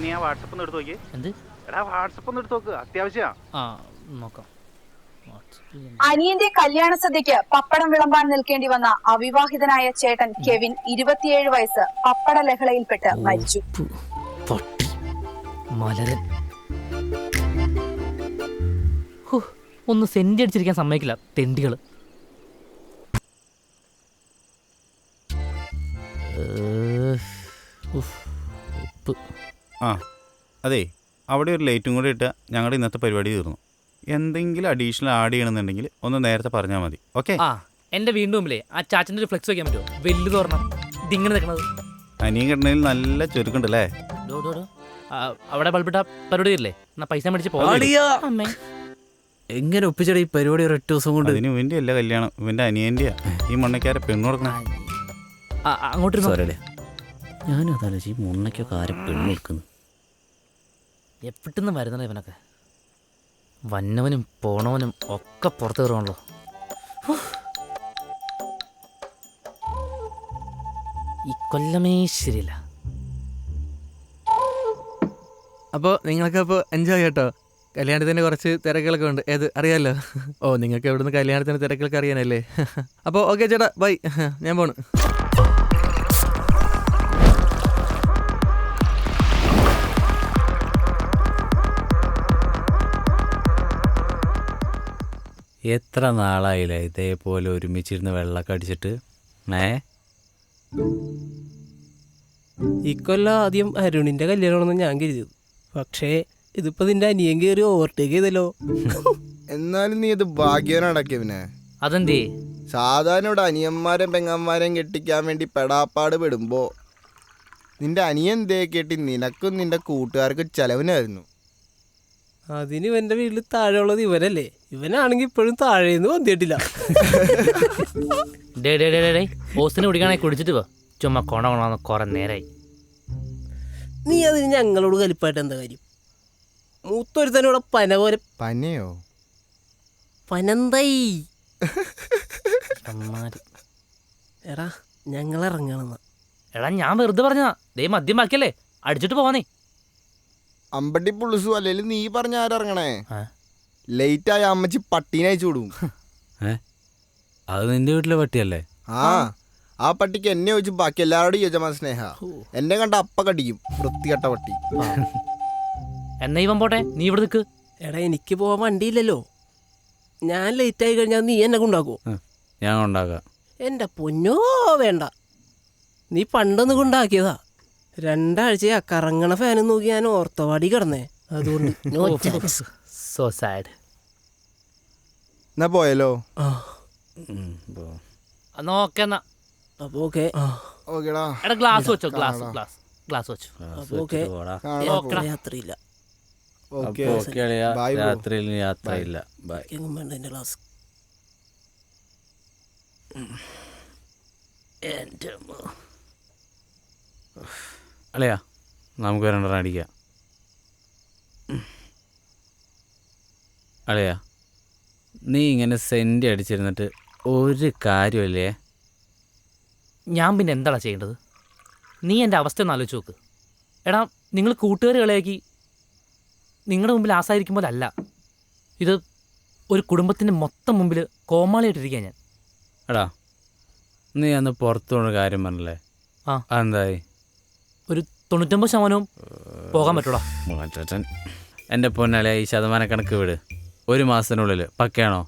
നീ ആ വാട്സപ്പ് ഒന്ന് എടുത്ത് നോക്കി. എന്ത്? എടാ വാട്സപ്പ് ഒന്ന് എടുത്ത് നോക്ക്, അത്യാവശ്യമാണ്. നോക്കാം. അനിയന്റെ കല്യാണ സദ്യക്ക് പപ്പടം വിളമ്പാൻ നിൽക്കേണ്ടി വന്ന അവിവാഹിതനായ ചേട്ടൻ കെവിൻ 27 വയസ്സ് പപ്പട ലഹളയിൽപ്പെട്ട് മരിച്ചു. മലരൻ ഒന്ന് സെന്റ് അടിച്ചിരിക്കാൻ സമ്മതിക്കില്ല തെണ്ടികള്. അതെ, അവിടെ ഒരു ലൈറ്റും കൂടെ ഇട്ടാൽ ഞങ്ങളുടെ ഇന്നത്തെ പരിപാടി തീർന്നു. എന്തെങ്കിലും അഡീഷണൽ ആഡ് ചെയ്യണമെന്നുണ്ടെങ്കിൽ ഒന്ന് നേരത്തെ പറഞ്ഞാൽ മതി. ഓക്കെ. എന്റെ വീണ്ടും മുമ്പിലേ ആ ചാച്ചന്റെ ഒരു ഫ്ലെക്സ് വെക്കാൻ പറ്റുമോ? വലുത് പറഞ്ഞ ഇതിങ്ങനെ നിൽക്കണത്. അനിയൻ കിട്ടണതിൽ നല്ല ചുരുക്കുണ്ടല്ലേ? അവിടെ ബൾബിട്ട പരിപാടി ഇല്ലേ? എന്നാ പൈസ മേടിച്ച് പോകാം. എങ്ങനെ ഒപ്പിച്ചട ഈ പരിപാടി ഒരൊറ്റ ദിവസം കൊണ്ട്? അതിന് ഇവന്റെ അല്ല കല്യാണം, ഇവന്റെ അനിയന്റെയാ. ഈ മണ്ണക്കാരെ പെണ്ണു കൊടുക്കണം. അങ്ങോട്ട് ഞാനും അതാലോചിച്ച് ഈ മുണ്ണയ്ക്കൊക്കെ ആരെ പെണ്ണു കൊടുക്കുന്നു. എവിടുന്ന് വരുന്നത് ഇവനൊക്കെ? വന്നവനും പോണവനും ഒക്കെ പുറത്ത് കയറുവാണല്ലോ. ഈ കൊല്ലമേ ശരിയില്ല. അപ്പോൾ നിങ്ങൾക്ക് അപ്പോൾ എൻജോയ് കേട്ടോ. കല്യാണത്തിന് കുറച്ച് തിരക്കുകളൊക്കെ ഉണ്ട്, ഏത് അറിയാമല്ലോ. നിങ്ങൾക്ക് എവിടുന്ന് കല്യാണത്തിന് തിരക്കുകളൊക്കെ അറിയാനല്ലേ. അപ്പോൾ ഓക്കെ ചേട്ടാ, ബൈ, ഞാൻ പോണു. എത്ര നാളായില്ലേ ഇതേപോലെ ഒരുമിച്ചിരുന്ന് വെള്ളമൊക്കെ അടിച്ചിട്ട്? ഇക്കൊല്ലം ആദ്യം അരുണിന്റെ കല്യാണമാണെന്ന് ഞാൻ കരുതിയത്. പക്ഷേ ഇതിപ്പോ നിന്റെ അനിയൻ കയറി ഓവർടേക്ക് ചെയ്തല്ലോ. എന്നാലും നീ ഇത് ഭാഗ്യവനടക്കിയ. പിന്നെ അതെന്തേ? സാധാരണ ഇവിടെ അനിയന്മാരെയും പെങ്ങന്മാരെയും കെട്ടിക്കാൻ വേണ്ടി പെടാപ്പാട് പെടുമ്പോ നിന്റെ അനിയൻ എന്തേ കെട്ടി നിനക്കും നിന്റെ കൂട്ടുകാർക്കും ചെലവിനായിരുന്നു. അതിന് ഇവന്റെ വീട്ടിൽ താഴെ ഉള്ളത് ഇവനല്ലേ? ഇവനാണെങ്കിൽ ഇപ്പോഴും താഴേന്ന് വന്നിട്ടില്ല. ഓസിന് കുടിക്കണേ കുടിച്ചിട്ട് പോ. ചുമ്മാ കൊണ കുറെ നേരായി. നീ അതിന് ഞങ്ങളോട് കലിപ്പായിട്ട് എന്താ കാര്യം? മൂത്തൊരുത്തനോടെ പന പോലെ. പനയോ? പനന്തൈ. എടാ ഞങ്ങൾ ഇറങ്ങണമെന്ന്. എടാ ഞാൻ വെറുതെ പറഞ്ഞതാ. ദേ മദ്യം ബാക്കിയല്ലേ, അടിച്ചിട്ട് പോവാന്നേ. അമ്പട്ടി പുളിസു അല്ലെങ്കിൽ നീ പറഞ്ഞ ആരിറങ്ങണേ? ലേറ്റായ അമ്മച്ചി പട്ടീനെ അയച്ചു വിടും. അത് നിന്റെ വീട്ടിലെ പട്ടിയല്ലേ? ആ പട്ടിക്ക് എന്നെ ചോദിച്ചു ബാക്കി എല്ലാവരോടും യജമാ സ്നേഹ. എന്നെ കണ്ട അപ്പ കടിക്കും, വൃത്തികെട്ട പട്ടി. എന്നാ ഇവൻ പോട്ടെ, നീ ഇവിടെ നിൽക്ക്. എടാ എനിക്ക് പോവാൻ വണ്ടിയില്ലല്ലോ. ഞാൻ ലേറ്റ് ആയി കഴിഞ്ഞാൽ നീ എന്നെ കൊണ്ടാക്കുവോ? ഞാൻ കൊണ്ടാക്കാം. എൻ്റെ പൊന്നോ വേണ്ട, നീ പണ്ടൊന്ന് കൊണ്ടാക്കിയതാ. 2 ആഴ്ചയാ കറങ്ങണ ഫാനും നോക്കി ഞാൻ ഓർത്തവാടി കിടന്നേ. അതുകൊണ്ട് സോ സാഡ്. എന്നാ പോയല്ലോ. നോക്കെന്നാ. അപ്പൊ ഓക്കെ. ഓക്കെടാ. എടാ ഗ്ലാസ് വെച്ചോ, ഗ്ലാസ് വെച്ചോ. യാത്രയില്ല. രാത്രിയിൽ യാത്രയില്ല. ബൈ. വേണ്ട എൻ്റെ ഗ്ലാസ്. അല്ലയാ, നമുക്ക് 2 അടിക്കാം. അല്ലയാ, നീ ഇങ്ങനെ സെന്റ് അടിച്ചിരുന്നിട്ട് ഒരു കാര്യമില്ലേ? ഞാൻ പിന്നെ എന്താണ് ചെയ്യേണ്ടത്? നീ എൻ്റെ അവസ്ഥ ഒന്ന് ആലോചിച്ച് നോക്ക്. എടാ നിങ്ങൾ കൂട്ടുകാർ കളിയാക്കി നിങ്ങളുടെ മുമ്പിൽ ആസായിരിക്കുമ്പോൾ അല്ല, ഇത് ഒരു കുടുംബത്തിൻ്റെ മൊത്തം മുമ്പിൽ കോമാളിയായിട്ടിരിക്കുക ഞാൻ. എടാ നീ അന്ന് പുറത്തുള്ള കാര്യം പറഞ്ഞല്ലേ? അതെന്തായി? ഒരു 99% പോകാൻ പറ്റൂടാ. എൻ്റെ പൊന്നല്ലേ, ഈ ശതമാനക്കണക്ക് വിട്. 1 മാസത്തിനുള്ളിൽ പക്കയാണോ?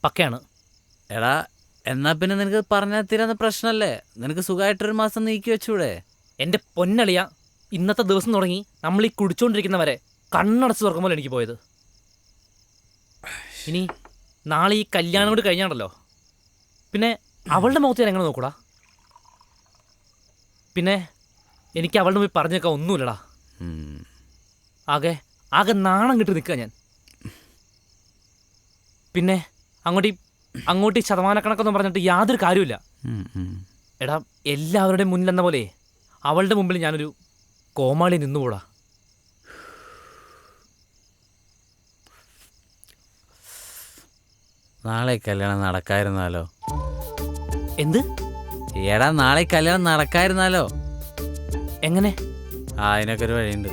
പക്കയാണ്. എടാ എന്നാ പിന്നെ നിനക്ക് പറഞ്ഞാൽ തീരാന്ന പ്രശ്നമല്ലേ? നിനക്ക് സുഖമായിട്ടൊരു മാസം നീക്കി വെച്ചൂടെ? എൻ്റെ പൊന്നളിയ, ഇന്നത്തെ ദിവസം തുടങ്ങി നമ്മൾ ഈ കുടിച്ചുകൊണ്ടിരിക്കുന്നവരെ കണ്ണടച്ച് തുറക്കുമ്പോൾ എനിക്ക് പോയത്. ഇനി നാളെ ഈ കല്യാണം കൂടി കഴിഞ്ഞാണല്ലോ, പിന്നെ അവളുടെ മുഖത്ത് ഞാൻ എങ്ങനെ നോക്കൂടാ? പിന്നെ എനിക്ക് അവളുടെ പോയി പറഞ്ഞേക്കാൻ ഒന്നുമില്ലടാ. ആകെ നാണം കിട്ടി നിൽക്കുക ഞാൻ. പിന്നെ അങ്ങോട്ട് ഈ ശതമാനക്കണക്കൊന്നും പറഞ്ഞിട്ട് യാതൊരു കാര്യമില്ല. എടാ എല്ലാവരുടെയും മുന്നിൽ എന്ന പോലെ അവളുടെ മുമ്പിൽ ഞാനൊരു കോമാളി നിന്നുകൂടാ. നാളെ കല്യാണം നടക്കായിരുന്നാലോ? എന്ത്? എടാ നാളെ കല്യാണം നടക്കായിരുന്നാലോ? എങ്ങനെ? അതിനൊക്കെ ഒരു വഴിയുണ്ട്.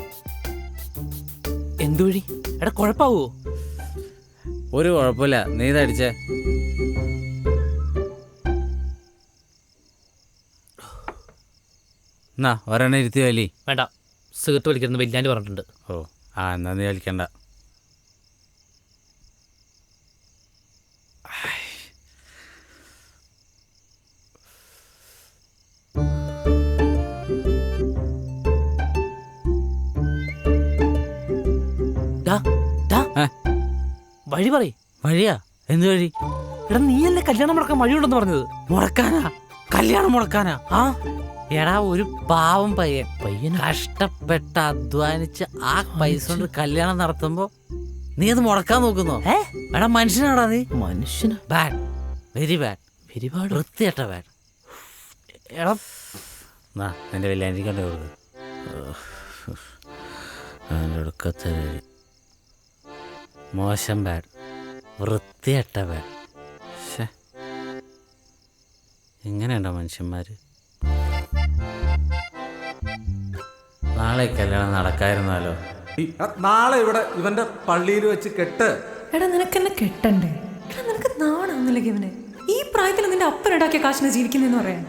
എന്തു വഴി? എടാ കുഴപ്പാവോ? ഒരു കുഴപ്പമില്ല, നീ ഇതടിച്ചേ. എന്നാ ഒരെണ്ണം ഇരുത്തി വലി. വേണ്ട, സിഗരറ്റ് വലിക്കരുന്ന് വലിയാൻ്റെ പറഞ്ഞിട്ടുണ്ട്. ഓ എന്നാ നീ വലിക്കണ്ട. വഴി പറയ്. വഴിയാ? എന്ത് വഴി? എടാ നീയല്ലേ കല്യാണം മുടക്കാൻ വഴിയുണ്ടെന്ന് പറഞ്ഞത്? മുടക്കാനാ? കല്യാണം മുടക്കാനാ? ആ എടാ ഒരു പാവം പയ്യൻ കഷ്ടപ്പെട്ട് അധ്വാനിച്ച് ആ പൈസ കൊണ്ട് കല്യാണം നടത്തുമ്പോ നീ അത് മുടക്കാൻ നോക്കുന്നോ? എടാ മനുഷ്യനാടാ നീ. മനുഷ്യന് bad, very bad, very bad. വൃത്തിയട്ട ബാഡ്. എടാ എന്റെ വലിയ കണ്ടു കൊടുക്ക്. ഒടുക്കത്തെ മോശം ബാഡ്, വൃത്തിയട്ട ബാഡ്. എങ്ങനെയുണ്ടോ മനുഷ്യന്മാര്? നാളെ കല്യാണം നടക്കായിരുന്നാലോ? നാളെ ഇവിടെ ഇവന്റെ പള്ളിയിൽ വെച്ച് കെട്ട്. എടാ നിനക്കെന്നെ കെട്ടണ്ടേ? എടാ നിനക്ക് നാണാവുന്നില്ലേ ഇവന്? ഈ പ്രായത്തിൽ നിന്റെ അപ്പൻ ഉണ്ടാക്കിയ കാശിനെ ജീവിക്കുന്നെന്ന് പറയാൻ.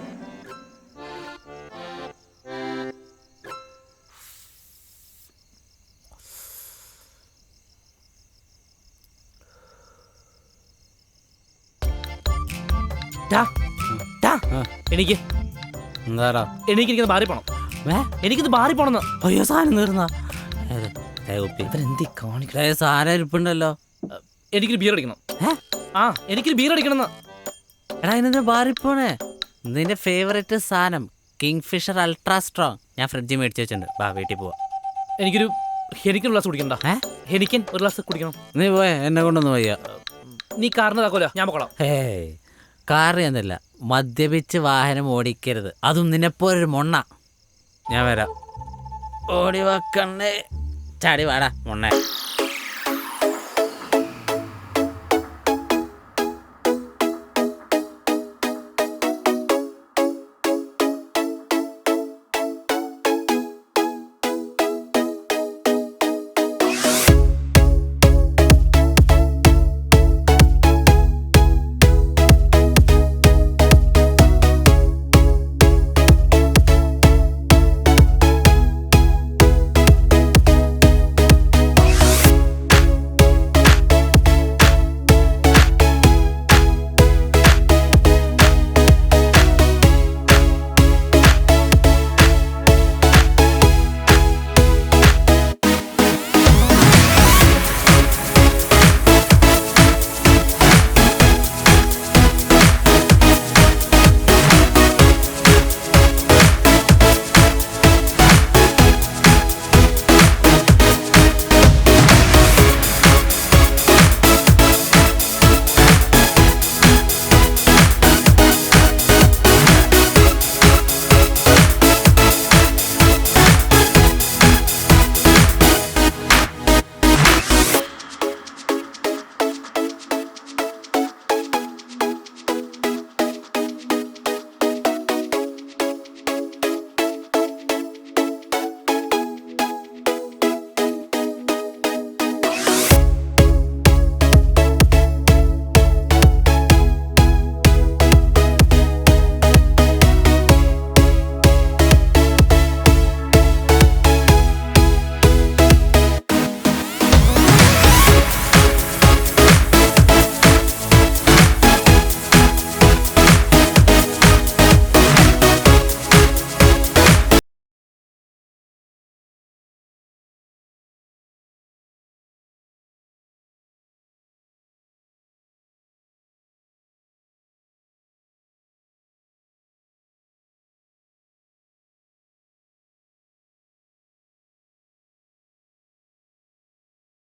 എനിക്ക് എന്താടാ? എനിക്കിത് ബാറി പോണം. എനിക്കിത് ബാറി പോണെന്ന്. അയ്യോ സാധനം തീർന്നാ? ഇവരെന്തി കാണിക്കണം? സാധനം ഇരിപ്പുണ്ടല്ലോ. എനിക്കൊരു ബീർ അടിക്കണം. ആ എനിക്കൊരു ബീർ അടിക്കണമെന്ന്. എടാ ഇതിന്റെ ബാറിപ്പോണേ. നിന്റെ ഫേവറേറ്റ് സാധനം കിങ് ഫിഷർ അൾട്രാ സ്ട്രോങ് ഞാൻ ഫ്രിഡ്ജിൽ മേടിച്ച് വെച്ചിട്ടുണ്ട്. ബാ വീട്ടിൽ പോവാ. എനിക്കൊരു ഹെനിക്കൻ ഗ്ലാസ് കുടിക്കണ്ട. ഹെനിക്കൻ ഒരു ഗ്ലാസ് കുടിക്കണം. നീ പോയേ, എന്നെ കൊണ്ടൊന്നും വയ്യ. നീ കാറിന് താക്കോല, ഞാൻ പോകണം. കാറ് എന്നല്ല, മദ്യപിച്ച് വാഹനം ഓടിക്കരുത്, അതും നിന്നെപ്പോലൊരു മൊണ്ണ. ഞാൻ വരാം. ഓടി വെക്കണ്ടേ, ചാടി വാടാ മൊണ്ണ.